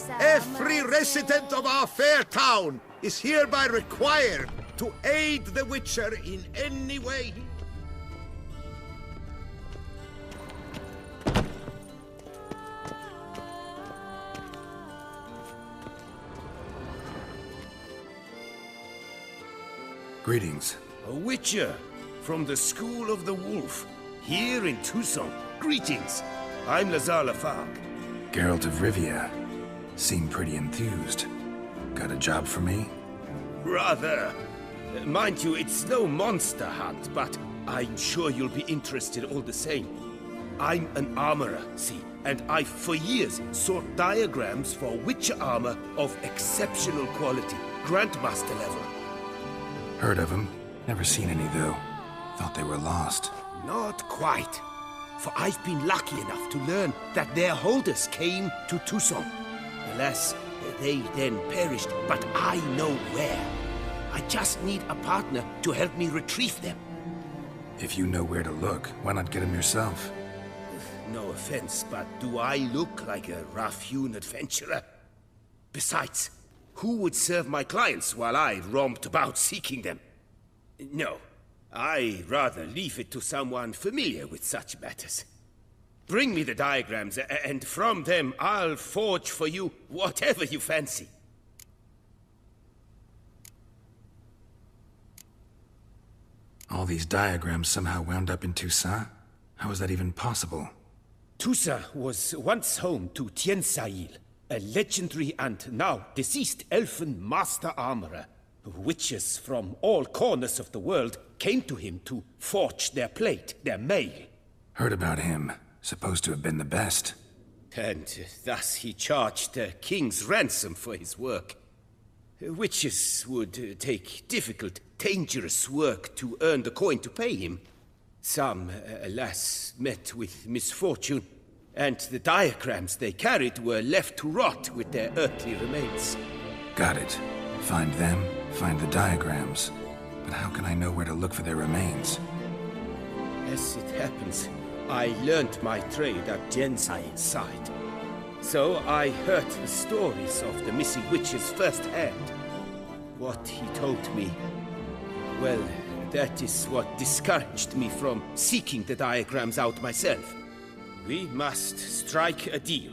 Every resident of our fair town is hereby required to aid the Witcher in any way. Greetings. A Witcher from the School of the Wolf, here in Toussaint. Greetings. I'm Sarcophagi. Geralt of Rivia. Seem pretty enthused. Got a job for me? Rather. Mind you, it's no monster hunt, but I'm sure you'll be interested all the same. I'm an armorer, see, and I've for years sought diagrams for Witcher armor of exceptional quality, Grandmaster level. Heard of them. Never seen any, though. Thought they were lost. Not quite. For I've been lucky enough to learn that their holders came to Toussaint. Alas, they then perished, but I know where. I just need a partner to help me retrieve them. If you know where to look, why not get them yourself? No offense, but do I look like a rough-hewn adventurer? Besides, who would serve my clients while I romped about seeking them? No, I'd rather leave it to someone familiar with such matters. Bring me the diagrams, and from them I'll forge for you whatever you fancy. All these diagrams somehow wound up in Toussaint? How is that even possible? Toussaint was once home to Toussaint, a legendary and now deceased elfin master armorer. Witches from all corners of the world came to him to forge their plate, their mail. Heard about him. Supposed to have been the best. And thus he charged a king's ransom for his work. Witches would take difficult, dangerous work to earn the coin to pay him. Some, alas, met with misfortune, and the diagrams they carried were left to rot with their earthly remains. Got it. Find them, find the diagrams. But how can I know where to look for their remains? As it happens, I learned my trade at Toussaint's side. So I heard the stories of the missing witches firsthand. What he told me, well, that is what discouraged me from seeking the diagrams out myself. We must strike a deal.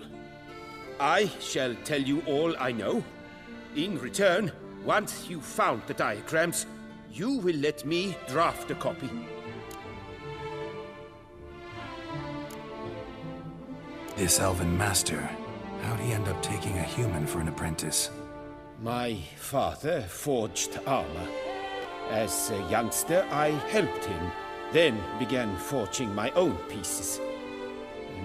I shall tell you all I know. In return, once you've found the diagrams, you will let me draft a copy. This elven master, how'd he end up taking a human for an apprentice? My father forged armor. As a youngster, I helped him, then began forging my own pieces.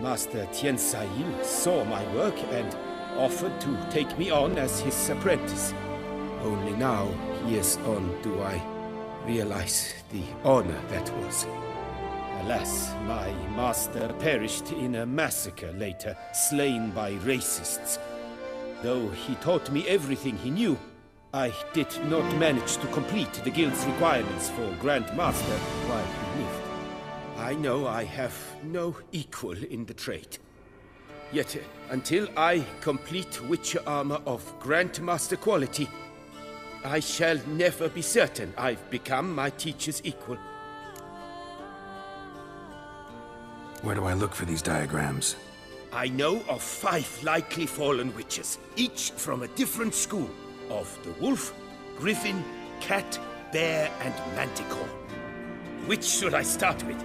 Master Toussaint saw my work and offered to take me on as his apprentice. Only now, years on, do I realize the honor that was. Alas, my master perished in a massacre later, slain by racists. Though he taught me everything he knew, I did not manage to complete the guild's requirements for Grandmaster while he lived. I know I have no equal in the trade. Yet, until I complete Witcher armor of Grandmaster quality, I shall never be certain I've become my teacher's equal. Where do I look for these diagrams? I know of 5 likely fallen witches, each from a different school of the wolf, griffin, cat, bear, and manticore. Which should I start with?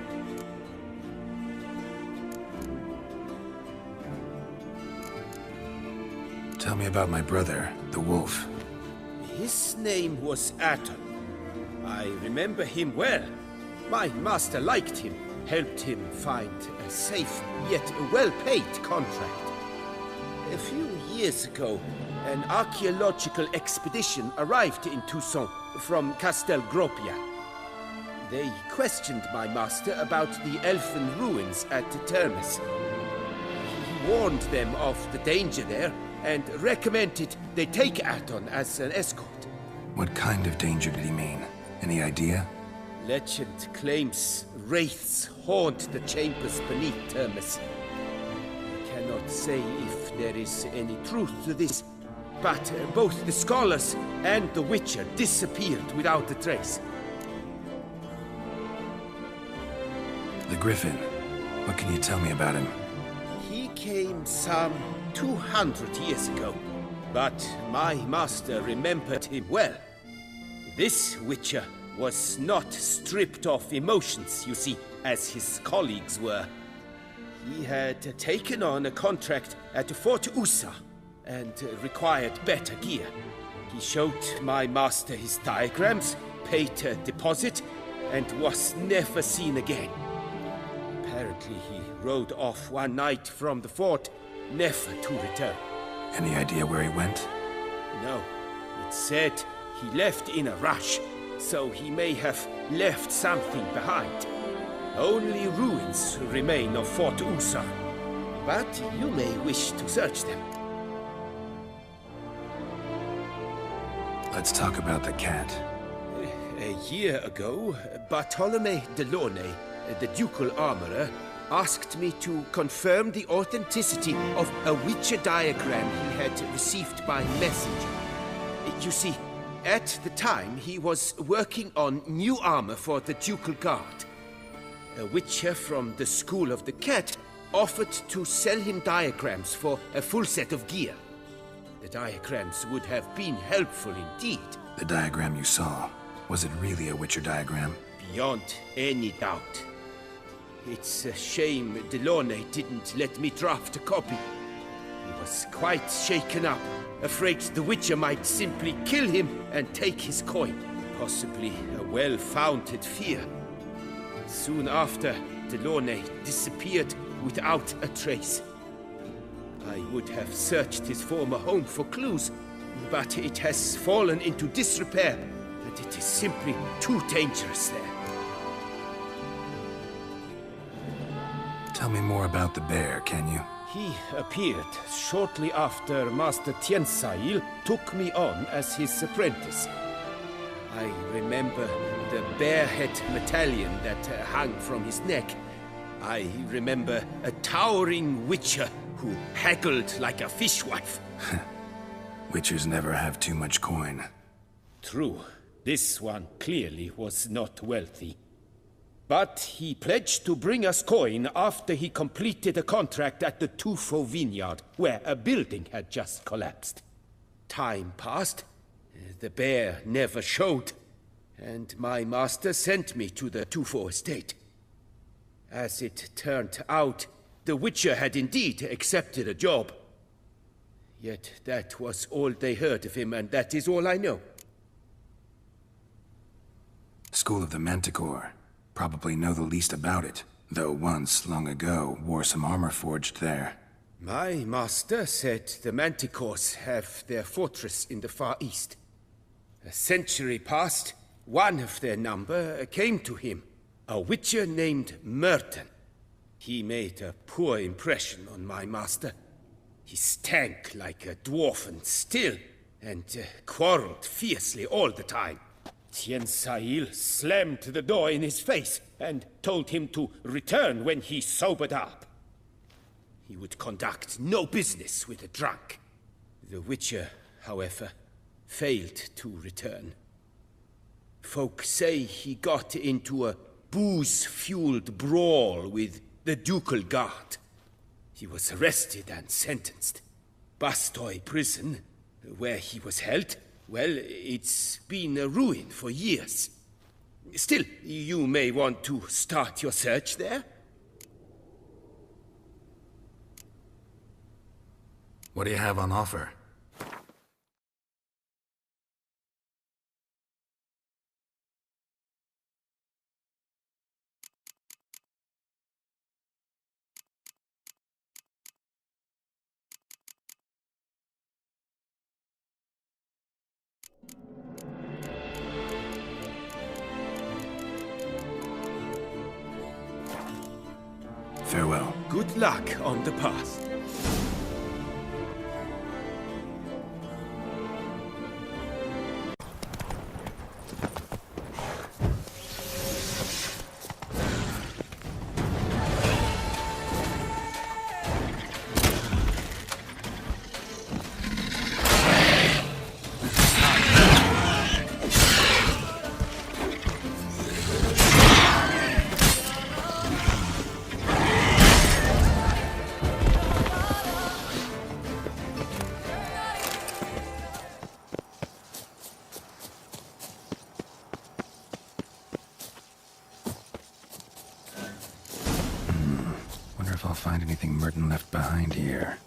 Tell me about my brother, the wolf. His name was Aton. I remember him well. My master liked him, helped him find a safe yet well-paid contract. A few years ago, an archaeological expedition arrived in Toussaint from Castel Gropia. They questioned my master about the elfin ruins at Termes. He warned them of the danger there and recommended they take Aton as an escort. What kind of danger did he mean? Any idea? Legend claims wraiths haunt the chambers beneath Termes. I cannot say if there is any truth to this, but both the scholars and the Witcher disappeared without a trace. The Griffin. What can you tell me about him? He came some 200 years ago, but my master remembered him well. This Witcher was not stripped of emotions, you see, as his colleagues were. He had taken on a contract at Fort Usa and required better gear. He showed my master his diagrams, paid a deposit, and was never seen again. Apparently he rode off one night from the fort, never to return. Any idea where he went? No, it said he left in a rush, so he may have left something behind. Only ruins remain of Fort Usa, but you may wish to search them. Let's talk about the cat. A year ago, Bartolome de Launay, the ducal armorer, asked me to confirm the authenticity of a Witcher diagram he had received by messenger. You see, at the time he was working on new armor for the ducal guard. A Witcher from the School of the Cat offered to sell him diagrams for a full set of gear. The diagrams would have been helpful indeed. The diagram you saw, was it really a Witcher diagram? Beyond any doubt. It's a shame Delaunay didn't let me draft a copy. He was quite shaken up, afraid the Witcher might simply kill him and take his coin. Possibly a well-founded fear. Soon after, Delaunay disappeared without a trace. I would have searched his former home for clues, but it has fallen into disrepair, and it is simply too dangerous there. Tell me more about the bear, can you? He appeared shortly after Master Toussaint took me on as his apprentice. I remember the bear-head medallion that hung from his neck. I remember a towering Witcher who haggled like a fishwife. Witchers never have too much coin. True, this one clearly was not wealthy. But he pledged to bring us coin after he completed a contract at the Toussaint vineyard, where a building had just collapsed. Time passed. The bear never showed, and my master sent me to the Toussaint estate. As it turned out, the Witcher had indeed accepted a job. Yet that was all they heard of him, and that is all I know. School of the Manticore. Probably know the least about it, though once, long ago, wore some armor forged there. My master said the Manticores have their fortress in the Far East. A century passed, one of their number came to him, a Witcher named Merton. He made a poor impression on my master. He stank like a dwarfen still, and quarreled fiercely all the time. Toussaint slammed the door in his face and told him to return when he sobered up. He would conduct no business with a drunk. The Witcher, however, failed to return. Folk say he got into a booze-fueled brawl with the ducal guard. He was arrested and sentenced. Bastoy prison, where he was held, well, it's been a ruin for years. Still, you may want to start your search there. What do you have on offer? Farewell. Good luck on the path. anything Merton left behind here.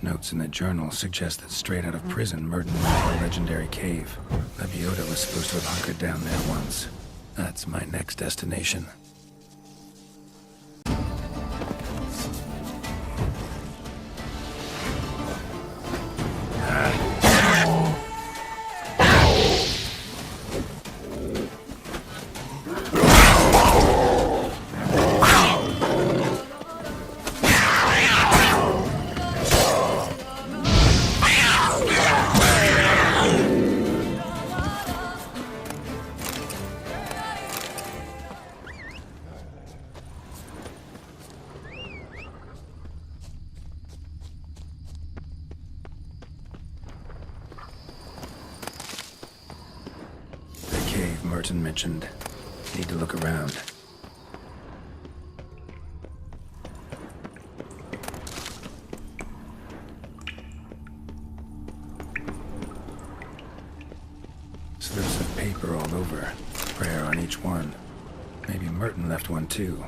Notes in the journal suggest that straight out of prison, Merton went to a legendary cave. Lebiota was supposed to have hunkered down there once. That's my next destination. Merton mentioned. Need to look around. Slips of paper all over. Prayer on each one. Maybe Merton left one too.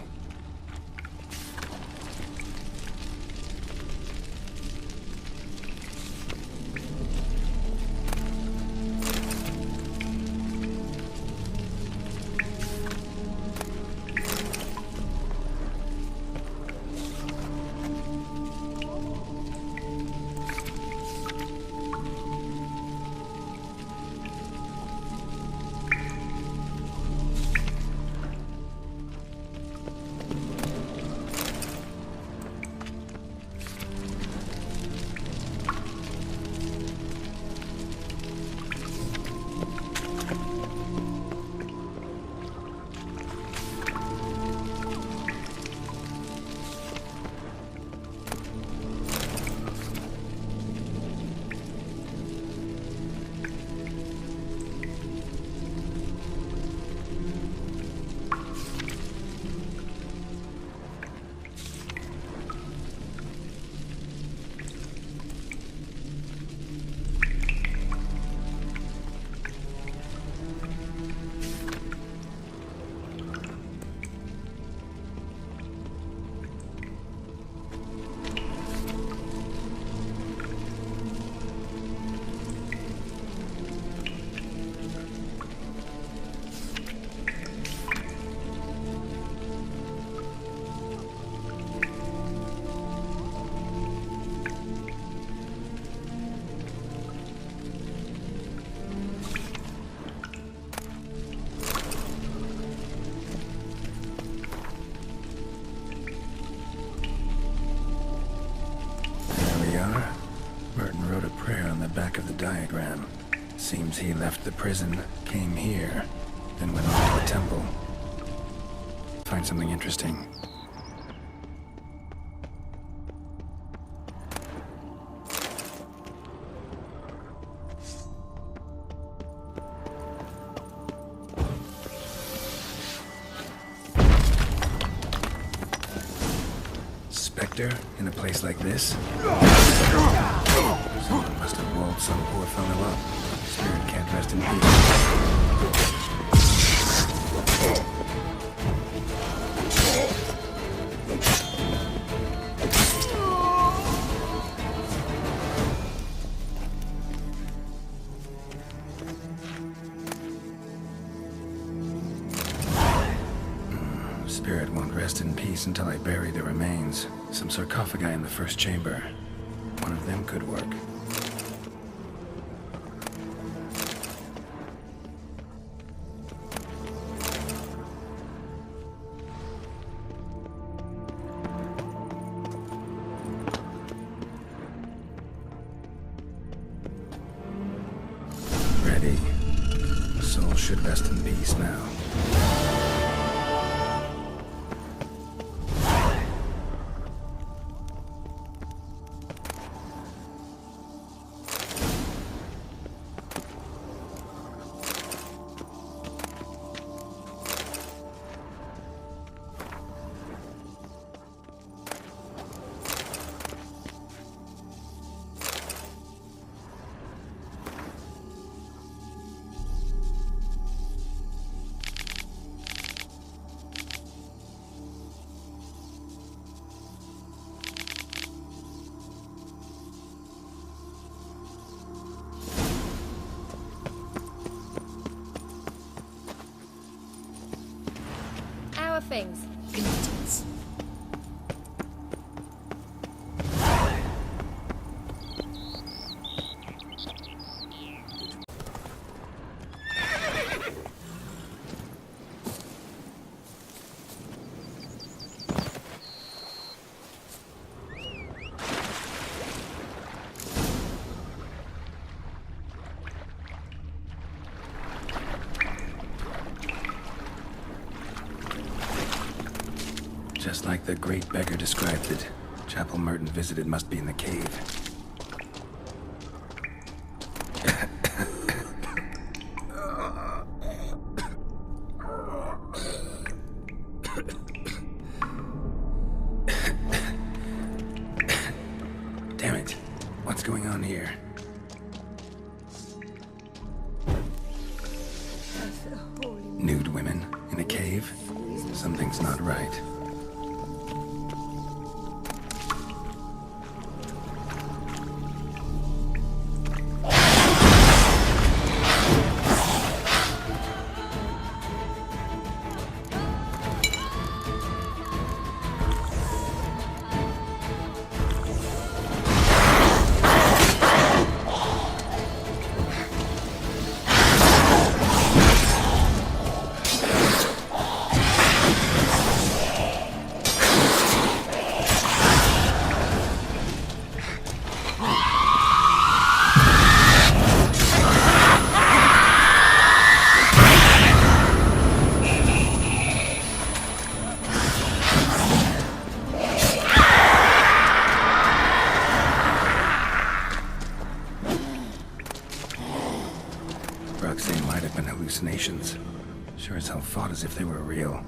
Seems he left the prison, came here, then went on to the temple. Find something interesting. Spectre in a place like this? Someone must have rolled some poor fellow up. Spirit can't rest in peace. Spirit won't rest in peace until I bury the remains. Some sarcophagi in the first chamber. One of them could work. Ready. The soul should rest in peace now. Things. Just like the great beggar described it. Chapel Merton visited must be in the cave. Damn it. What's going on here? Nude women in a cave? Something's not right. Might have been hallucinations. Sure as hell fought as if they were real.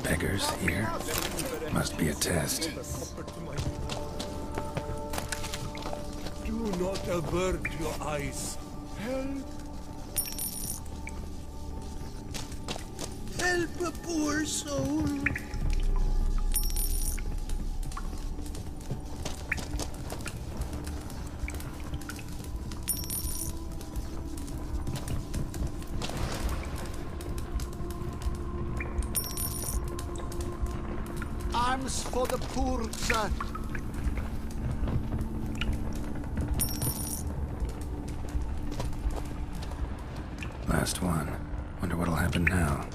Beggars here? Must be a test. Do not avert your eyes. Help. Help a poor soul. Arms for the poor, sir. Last one. Wonder what'll happen now.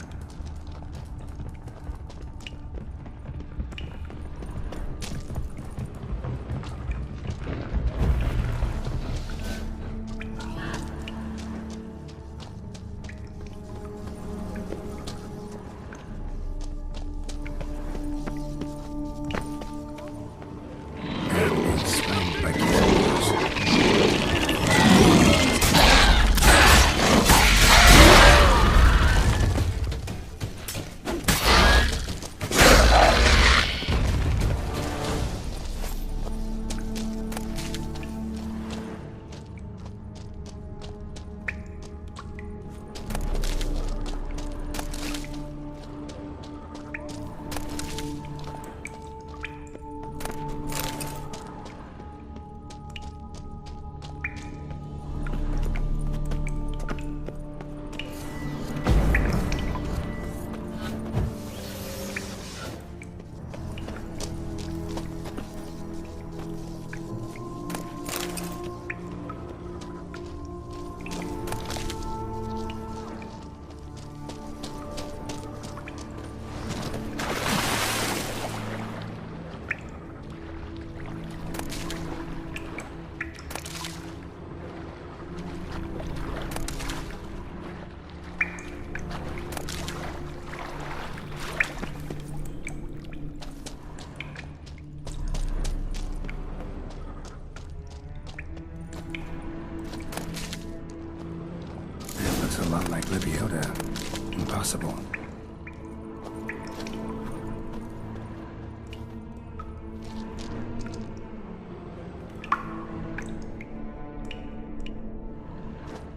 A lot like Libiota. Impossible.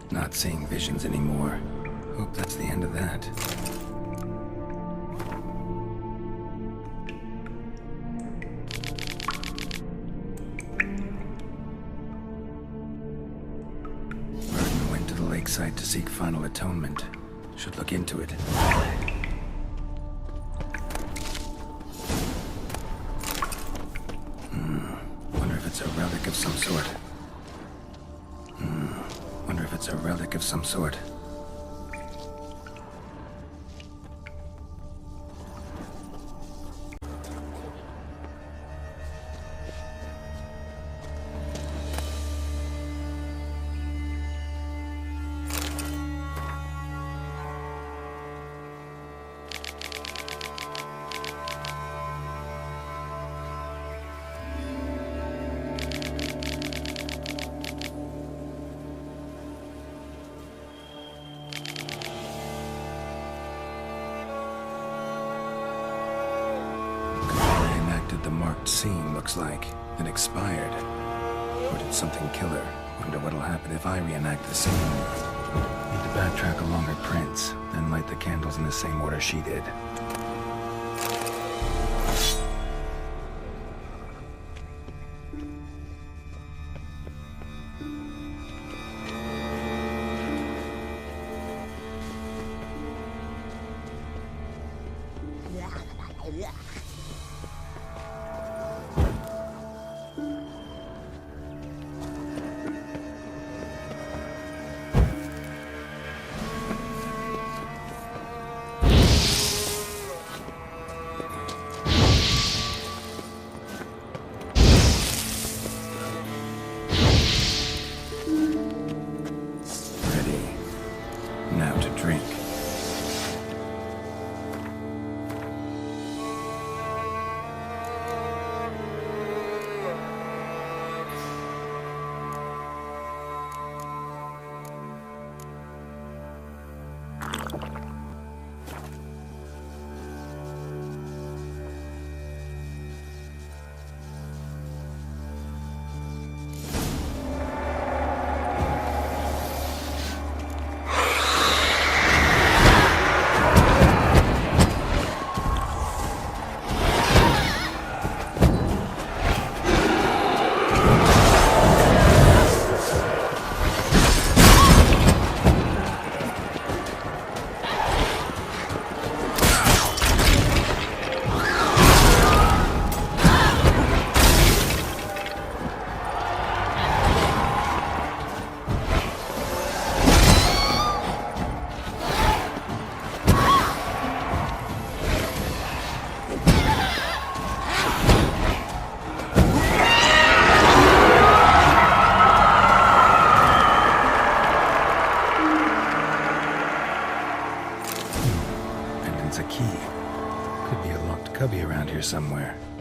Not seeing visions anymore. Hope that's the end of that. Lakeside to seek final atonement. Should look into it. Wonder if it's a relic of some sort. Wonder if it's a relic of some sort. The marked scene looks like it expired. Or did something kill her? Wonder what'll happen if I reenact the scene. Need to backtrack along her prints, then light the candles in the same order she did. somewhere.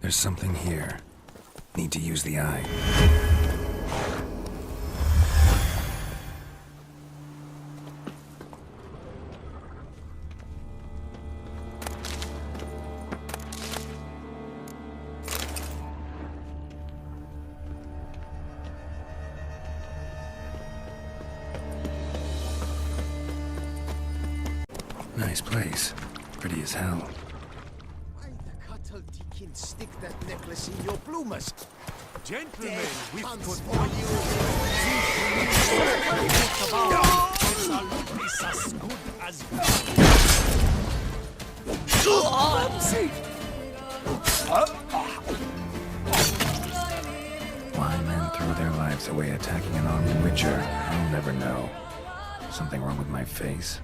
There's something here. Need to use the eye. Nice place. Pretty as hell. Why the cattle deacon stick that necklace in your bloomers? Gentlemen, we've Pants put for you. is as good as Why men throw their lives away attacking an armed witcher, I'll never know. Something wrong with my face?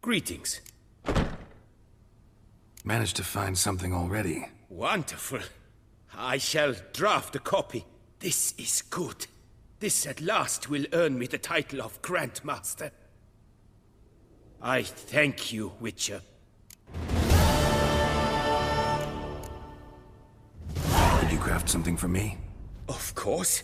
Greetings. Managed to find something already. Wonderful. I shall draft a copy. This is good. This at last will earn me the title of Grandmaster. I thank you, Witcher. Did you craft something for me? Of course.